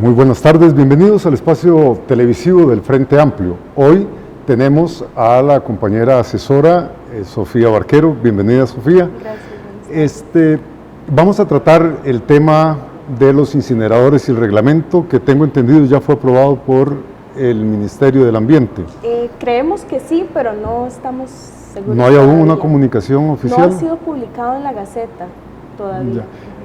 Muy buenas tardes, bienvenidos al espacio televisivo del Frente Amplio. Hoy tenemos a la compañera asesora Sofía Barquero. Bienvenida, Sofía. Gracias. Vamos a tratar el tema de los incineradores y el reglamento que tengo entendido ya fue aprobado por el Ministerio del Ambiente. Creemos que sí, pero no estamos seguros. ¿No hay aún una comunicación oficial? No ha sido publicado en la Gaceta todavía. Ya.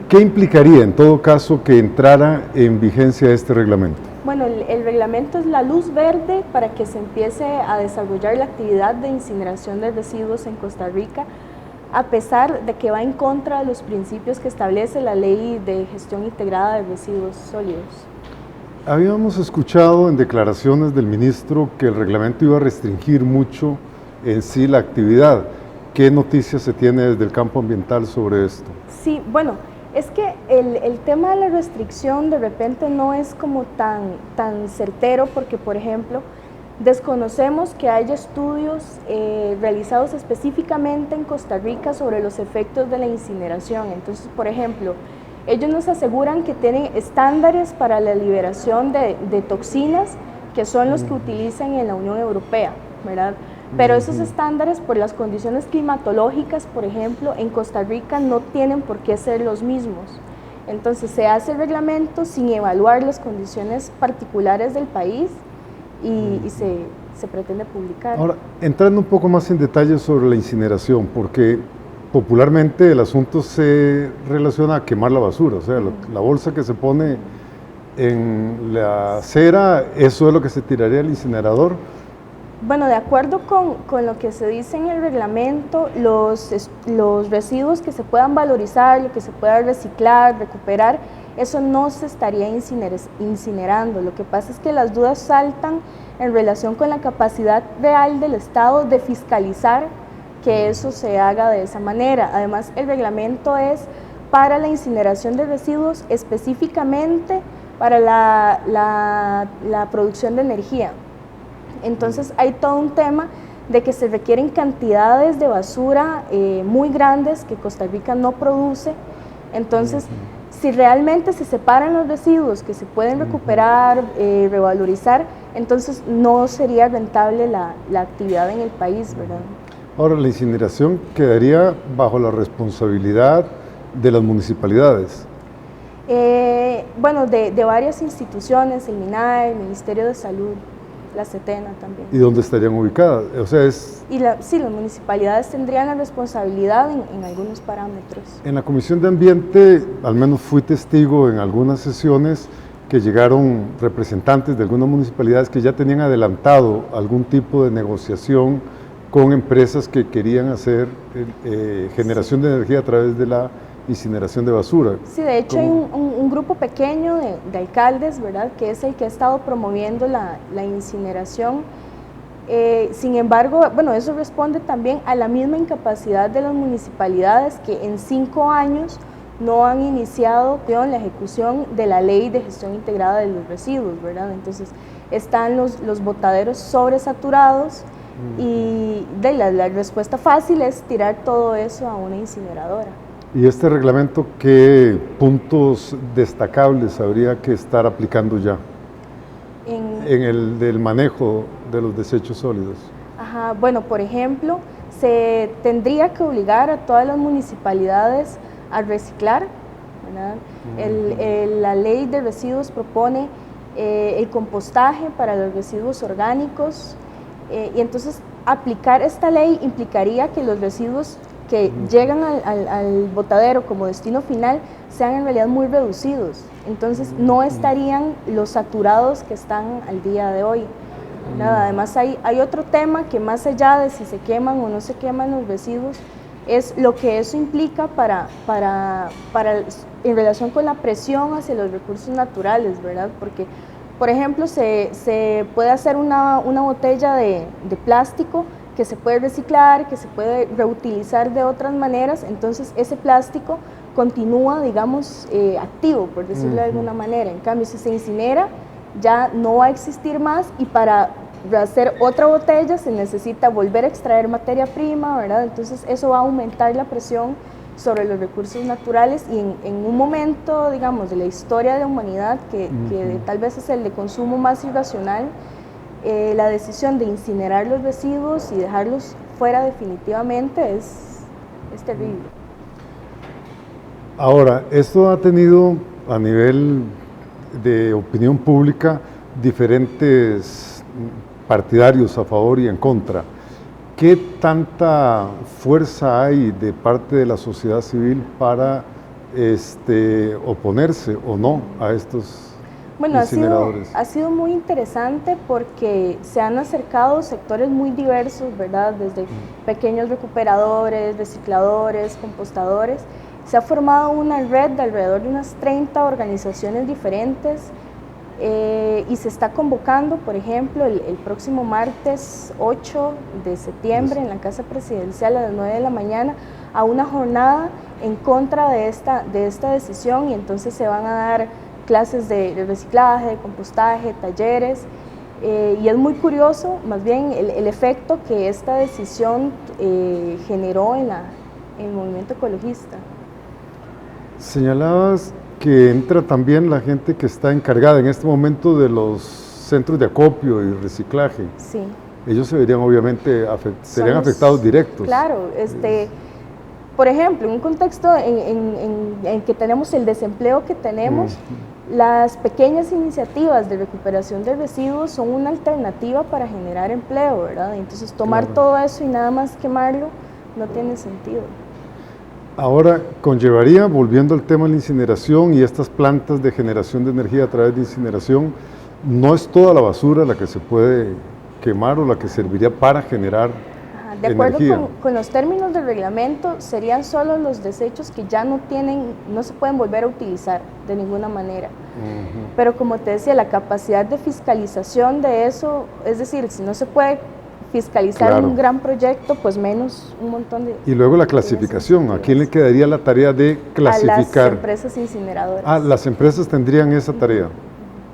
¿Qué implicaría en todo caso que entrara en vigencia este reglamento? Bueno, el reglamento es la luz verde para que se empiece a desarrollar la actividad de incineración de residuos en Costa Rica, a pesar de que va en contra de los principios que establece la Ley de Gestión Integrada de Residuos Sólidos. Habíamos escuchado en declaraciones del ministro que el reglamento iba a restringir mucho en sí la actividad. ¿Qué noticias se tiene desde el campo ambiental sobre esto? Sí, bueno, es que el tema de la restricción de repente no es como tan certero porque, por ejemplo, desconocemos que haya estudios realizados específicamente en Costa Rica sobre los efectos de la incineración. Entonces, por ejemplo, ellos nos aseguran que tienen estándares para la liberación de toxinas que son los que utilizan en la Unión Europea, ¿verdad? Pero esos estándares, por las condiciones climatológicas, por ejemplo, en Costa Rica no tienen por qué ser los mismos. Entonces se hace el reglamento sin evaluar las condiciones particulares del país y se pretende publicar. Ahora, entrando un poco más en detalle sobre la incineración, porque popularmente el asunto se relaciona a quemar la basura, o sea, la bolsa que se pone en la acera, ¿eso es lo que se tiraría al incinerador? Bueno, de acuerdo con lo que se dice en el reglamento, los residuos que se puedan valorizar, lo que se pueda reciclar, recuperar, eso no se estaría incinerando. Lo que pasa es que las dudas saltan en relación con la capacidad real del Estado de fiscalizar que eso se haga de esa manera. Además, el reglamento es para la incineración de residuos, específicamente para la producción de energía. Entonces hay todo un tema de que se requieren cantidades de basura muy grandes que Costa Rica no produce. Entonces, si realmente se separan los residuos que se pueden recuperar, revalorizar, entonces no sería rentable la actividad en el país, ¿verdad? Ahora, la incineración quedaría bajo la responsabilidad de las municipalidades. Bueno, de varias instituciones, el MINAE, el Ministerio de Salud, la CETENA también. ¿Y dónde estarían ubicadas? O sea, sí, las municipalidades tendrían la responsabilidad en algunos parámetros. En la Comisión de Ambiente, al menos fui testigo en algunas sesiones que llegaron representantes de algunas municipalidades que ya tenían adelantado algún tipo de negociación con empresas que querían hacer generación de energía a través de la incineración de basura. Sí, de hecho hay un grupo pequeño de alcaldes, ¿verdad?, que es el que ha estado promoviendo la incineración. Sin embargo, bueno, eso responde también a la misma incapacidad de las municipalidades que en 5 años no han iniciado la ejecución de la Ley de Gestión Integrada de los Residuos, ¿verdad? Entonces están los botaderos sobresaturados y la respuesta fácil es tirar todo eso a una incineradora. ¿Y este reglamento qué puntos destacables habría que estar aplicando ya en el del manejo de los desechos sólidos? Ajá, bueno, por ejemplo, se tendría que obligar a todas las municipalidades a reciclar, ¿verdad? La ley de residuos propone el compostaje para los residuos orgánicos y entonces aplicar esta ley implicaría que los residuos que llegan al botadero como destino final sean en realidad muy reducidos, entonces no estarían los saturados que están al día de hoy. Además hay otro tema que más allá de si se queman o no se queman los residuos, es lo que eso implica en relación con la presión hacia los recursos naturales, ¿verdad? Porque, por ejemplo, se puede hacer una botella de plástico que se puede reciclar, que se puede reutilizar de otras maneras, entonces ese plástico continúa, digamos, activo, por decirlo de alguna manera. En cambio, si se incinera, ya no va a existir más y para hacer otra botella se necesita volver a extraer materia prima, ¿verdad? Entonces eso va a aumentar la presión sobre los recursos naturales y en un momento, digamos, de la historia de la humanidad que tal vez es el de consumo más irracional, la decisión de incinerar los residuos y dejarlos fuera definitivamente es terrible. Ahora, esto ha tenido a nivel de opinión pública diferentes partidarios a favor y en contra. ¿Qué tanta fuerza hay de parte de la sociedad civil para oponerse o no a estos incineradores? Ha sido muy interesante porque se han acercado sectores muy diversos, ¿verdad? Desde pequeños recuperadores, recicladores, compostadores. Se ha formado una red de alrededor de unas 30 organizaciones diferentes y se está convocando, por ejemplo, el próximo martes 8 de septiembre en la Casa Presidencial a las 9 de la mañana a una jornada en contra de esta decisión, y entonces se van a dar clases de reciclaje, de compostaje, talleres, y es muy curioso más bien el efecto que esta decisión generó en el movimiento ecologista. Señalabas que entra también la gente que está encargada en este momento de los centros de acopio y reciclaje. Sí. Ellos se verían obviamente serían afectados directos. Claro, por ejemplo, en un contexto en que tenemos el desempleo que tenemos, las pequeñas iniciativas de recuperación de residuos son una alternativa para generar empleo, ¿verdad? Entonces tomar todo eso y nada más quemarlo no tiene sentido. Ahora, conllevaría, volviendo al tema de la incineración y estas plantas de generación de energía a través de incineración, no es toda la basura la que se puede quemar o la que serviría para generar de acuerdo energía. Con los términos del reglamento, serían solo los desechos que ya no se pueden volver a utilizar de ninguna manera. Pero como te decía, la capacidad de fiscalización de eso, es decir, si no se puede fiscalizar un gran proyecto, pues menos un montón de... Y luego la clasificación, ¿a quién le quedaría la tarea de clasificar? A las empresas incineradoras. Ah, las empresas tendrían esa tarea.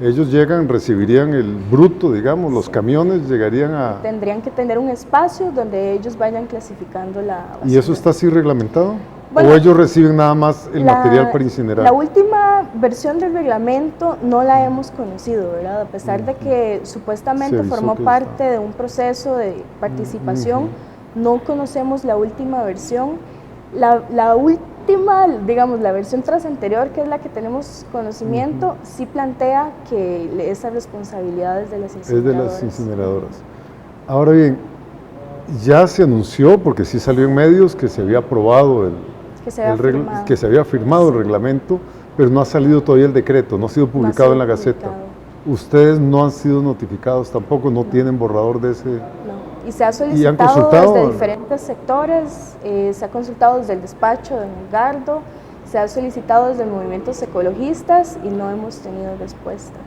Ellos llegan, recibirían el bruto, digamos, los camiones llegarían a... Tendrían que tener un espacio donde ellos vayan clasificando la basura. ¿Y eso está así reglamentado? Bueno, ¿O ellos reciben nada más el material para incinerar? La última versión del reglamento no la hemos conocido, ¿verdad? A pesar de que supuestamente formó parte de un proceso de participación, no conocemos la última versión. La última, digamos, la versión tras anterior, que es la que tenemos conocimiento, sí plantea que esas responsabilidades de las incineradoras. Es de las incineradoras. Ahora bien, ya se anunció, porque sí salió en medios, que se había aprobado que se había firmado el reglamento, pero no ha salido todavía el decreto, no ha sido publicado en la Gaceta. Ustedes no han sido notificados tampoco, no tienen borrador de ese... No. Y se ha solicitado desde diferentes sectores, se ha consultado desde el despacho de Edgardo, se ha solicitado desde movimientos ecologistas y no hemos tenido respuesta.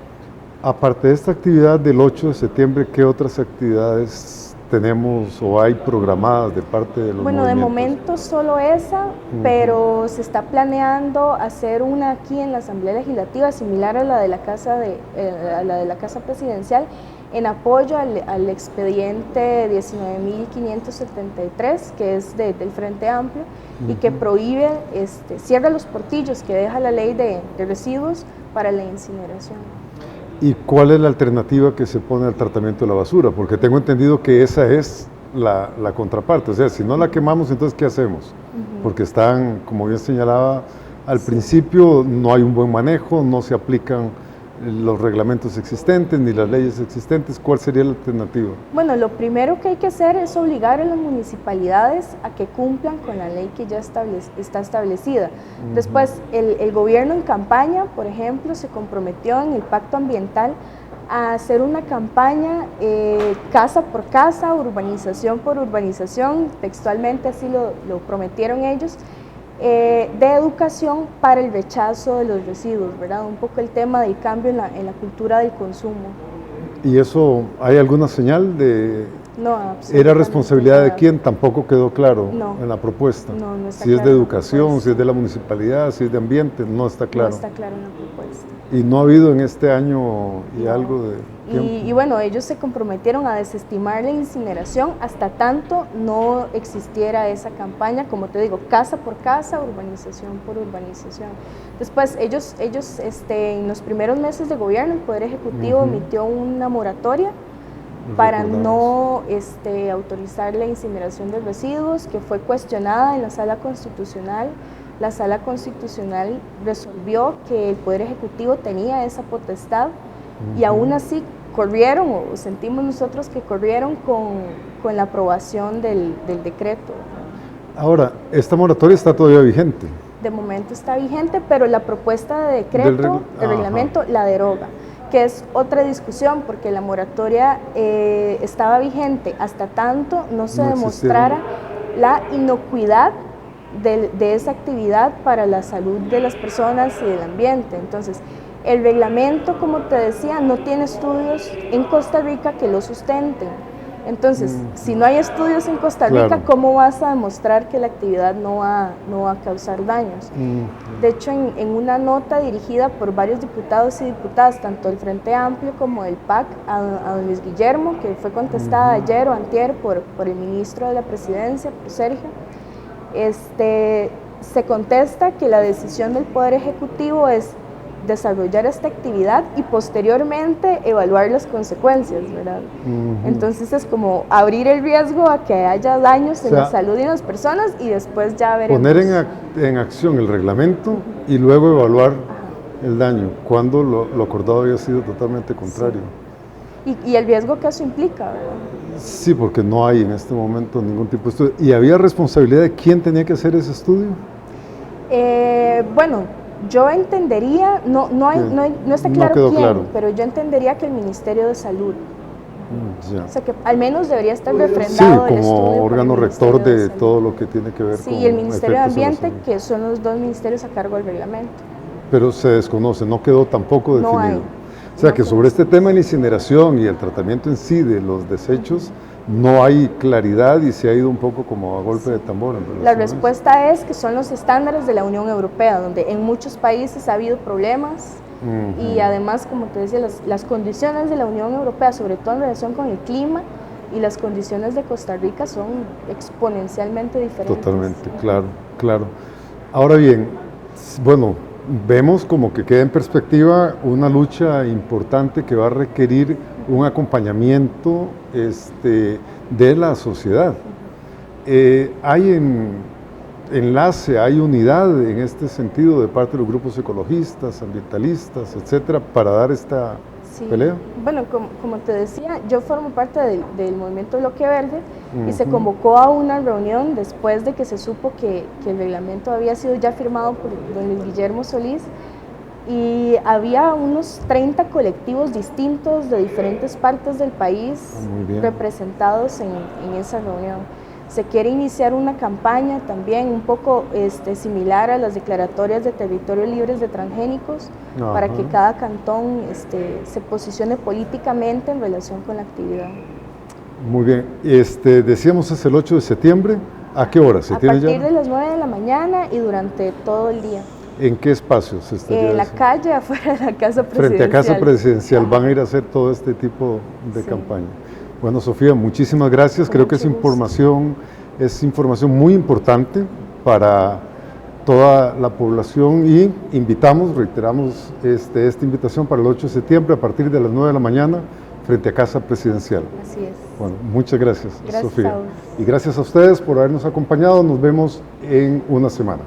Aparte de esta actividad del 8 de septiembre, ¿qué otras actividades tenemos o hay programadas de parte de los movimientos? De momento solo esa, pero se está planeando hacer una aquí en la Asamblea Legislativa similar a la de la Casa Presidencial, en apoyo al expediente 19.573, que es del Frente Amplio, y que prohíbe, cierra los portillos que deja la ley de residuos para la incineración. ¿Y cuál es la alternativa que se pone al tratamiento de la basura? Porque tengo entendido que esa es la contraparte, o sea, si no la quemamos, entonces ¿qué hacemos? Porque están, como bien señalaba, al principio no hay un buen manejo, no se aplican los reglamentos existentes ni las leyes existentes. ¿Cuál sería la alternativa? Bueno, lo primero que hay que hacer es obligar a las municipalidades a que cumplan con la ley que ya está establecida. Después, el gobierno en campaña, por ejemplo, se comprometió en el Pacto Ambiental a hacer una campaña casa por casa, urbanización por urbanización, textualmente así lo prometieron ellos, de educación para el rechazo de los residuos, ¿verdad? Un poco el tema del cambio en la cultura del consumo. ¿Y eso, hay alguna señal de No, absolutamente ¿Era responsabilidad de nada. quién? Tampoco quedó claro No. en la propuesta. No, no está Si es claro de en la educación, propuesta. si es de la municipalidad, si es de ambiente, no está claro. No está claro en la propuesta. Y no ha habido en este año y No. algo de tiempo. Y bueno, ellos se comprometieron a desestimar la incineración hasta tanto no existiera esa campaña, como te digo, casa por casa, urbanización por urbanización. Después, ellos en los primeros meses de gobierno, el Poder Ejecutivo emitió una moratoria para no autorizar la incineración de residuos, que fue cuestionada en la Sala Constitucional. La Sala Constitucional resolvió que el Poder Ejecutivo tenía esa potestad y aún así corrieron, o sentimos nosotros que corrieron con la aprobación del decreto. Ahora, esta moratoria está todavía vigente. De momento está vigente, pero la propuesta de decreto, de reglamento, la deroga, que es otra discusión, porque la moratoria estaba vigente hasta tanto no se demostrara la inocuidad de esa actividad para la salud de las personas y del ambiente. Entonces, el reglamento, como te decía, no tiene estudios en Costa Rica que lo sustenten. Entonces, si no hay estudios en Costa Rica, ¿cómo vas a demostrar que la actividad no va a causar daños? De hecho, en una nota dirigida por varios diputados y diputadas, tanto del Frente Amplio como del PAC, a don Luis Guillermo, que fue contestada ayer o antier por el ministro de la Presidencia, por Sergio, se contesta que la decisión del Poder Ejecutivo es desarrollar esta actividad y posteriormente evaluar las consecuencias, ¿verdad? Entonces es como abrir el riesgo a que haya daños en la salud de las personas y después ya veremos. Poner en acción el reglamento y luego evaluar el daño, cuando lo acordado había sido totalmente contrario. Sí. Y el riesgo que eso implica, ¿verdad? Sí, porque no hay en este momento ningún tipo de estudio. ¿Y había responsabilidad de quién tenía que hacer ese estudio? Bueno, yo entendería, no está claro quién, pero yo entendería que el Ministerio de Salud. O sea que al menos debería estar refrendado el estudio. Como órgano rector de todo lo que tiene que ver con y el Ministerio de Ambiente, que son los dos ministerios a cargo del reglamento. Pero se desconoce, no quedó tampoco definido. No hay. O sea que sobre este tema de la incineración y el tratamiento en sí de los desechos, no hay claridad y se ha ido un poco como a golpe de tambor. La respuesta es que son los estándares de la Unión Europea, donde en muchos países ha habido problemas y además, como te decía, las condiciones de la Unión Europea, sobre todo en relación con el clima, y las condiciones de Costa Rica son exponencialmente diferentes. Totalmente, claro. Ahora bien, bueno, vemos como que queda en perspectiva una lucha importante que va a requerir un acompañamiento de la sociedad. ¿Hay enlace, hay unidad en este sentido de parte de los grupos ecologistas, ambientalistas, etcétera, para dar esta pelea? Bueno, como te decía, yo formo parte del movimiento Bloque Verde y se convocó a una reunión después de que se supo que el reglamento había sido ya firmado por don Luis Guillermo Solís, y había unos 30 colectivos distintos de diferentes partes del país representados en esa reunión. Se quiere iniciar una campaña también un poco similar a las declaratorias de territorios libres de transgénicos, para que cada cantón se posicione políticamente en relación con la actividad. Muy bien, decíamos es el 8 de septiembre, ¿a qué hora? A partir de las 9 de la mañana y durante todo el día. ¿En qué espacios? En la calle, afuera de la Casa Presidencial. Frente a Casa Presidencial, van a ir a hacer todo este tipo de campaña. Bueno, Sofía, muchísimas gracias. Creo que es información muy importante para toda la población y reiteramos esta invitación para el 8 de septiembre a partir de las 9 de la mañana frente a Casa Presidencial. Así es. Bueno, muchas gracias, Sofía. Y gracias a ustedes por habernos acompañado. Nos vemos en una semana.